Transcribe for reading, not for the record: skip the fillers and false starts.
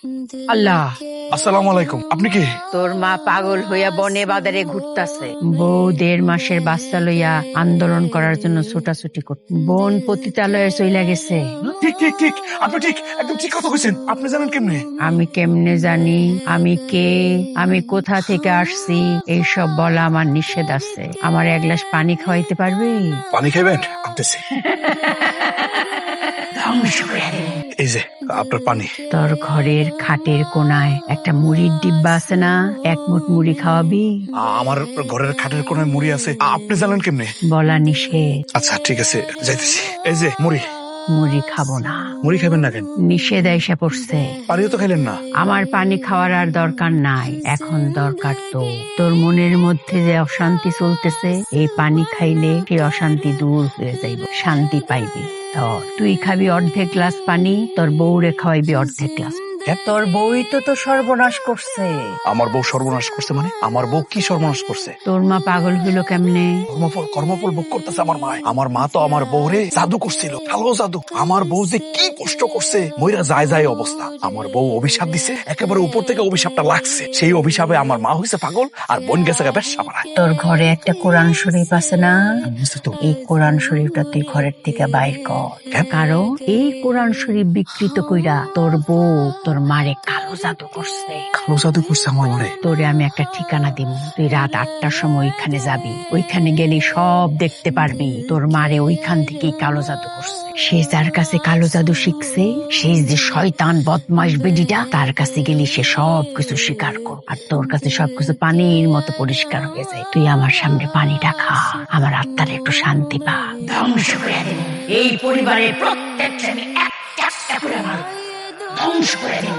আল্লাহ, আসসালামু আলাইকুম। আপনি কি? তোর মা পাগল হইয়া বনে বাজারে ঘুরতাছে। বউ 1.5 মাসের বাচ্চা লইয়া আন্দোলন করার জন্য ছোটাছুটি করত। বোন পতিতালয়ে চইলা গেছে। ঠিক ঠিক ঠিক, আপনি ঠিক, একদম ঠিক কথা কইছেন। আপনি জানেন কেমনে? আমি কেমনে জানি? আমি কে, আমি কোথা থেকে আসছি, এইসব বলা আমার নিষেধ আছে। আমার 1 গ্লাস পানি খাওয়াইতে পারবি? পানি খাইবেন? আনতেছি। ধ্বংস করে দেব। এই যে আপনার পানি। তোর ঘরের খাটের কোনায় একটা মুড়ির ডিব্বা আছে না? 1 মুঠ মুড়ি খাওয়াবি? আমার ঘরের খাটের কোণায় মুড়ি আছে। আপনি জানেন কেমনে? বলা নিষেধ। আচ্ছা ঠিক আছে, যাইতেছি। এই যে মুড়ি। মুড়ি খাবো না। মুড়ি খাবেন না কেন? নিষেধ এসে পড়ছে। পানিও তো খাইলেন না। আমার পানি খাওয়ার আর দরকার নাই, এখন দরকার তোর মনের মধ্যে যে অশান্তি চলতেছে, এই পানি খাইলে সেই অশান্তি দূর হয়ে যাইব, শান্তি পাইবি। তুই খাবি 1/2 গ্লাস পানি, তোর বউরে খাওয়াইবি 1/2 গ্লাস। তোর বউই তো সর্বনাশ করছে। আমার বউ সর্বনাশ করছে মানে? আমার বউ কি সর্বনাশ করছে? তোর মা পাগল হইল কেমনে? কর্মফল ভোগ করতেছে আমার মা। আমার মা তো আমার বউরে জাদু করছিল, কালো জাদু। আমার বউ যে কি কষ্ট করছে, মইরা যায় যায় অবস্থা। আমার বউ অভিশাপ দিছে, একেবারে উপর থেকে অভিশাপটা লাগছে। সেই অভিশাপে আমার মা হইছে পাগল, আর বোন গেছে ব্যবসা বাড়ায়। তোর ঘরে একটা কোরআন শরীফ আছে না? এই কোরআন শরীফটা তুই ঘরের থেকে বাইর কর। কারণ এই কোরআন শরীফ বিকৃত কইরা তোর বউ তোর মারে কালো জাদু করছে। কালো জাদু করছে আমার মারে? তোরে আমি একটা ঠিকানা দিব, তুই রাত 8টার সময় ওইখানে যাবি। ওইখানে গেলে সব দেখতে পারবি তোর মারে ওইখান থেকেই কালো জাদু করছে। সে যার কাছে কালো জাদু শিখছে, সেই যে শয়তান বদমাশ বেডিটা, তার কাছে গেলে সে সব কিছু স্বীকার কর, আর তোর কাছে সবকিছু পানির মতো পরিষ্কার হয়ে যায়। তুই আমার সামনে পানিটা খা, আমার আত্মার একটু শান্তি পা। ধ্বংস করে দেব এই পরিবারের প্রত্যেকটা, আমি একটা একটা করে মারব, ধ্বংস করে দেব।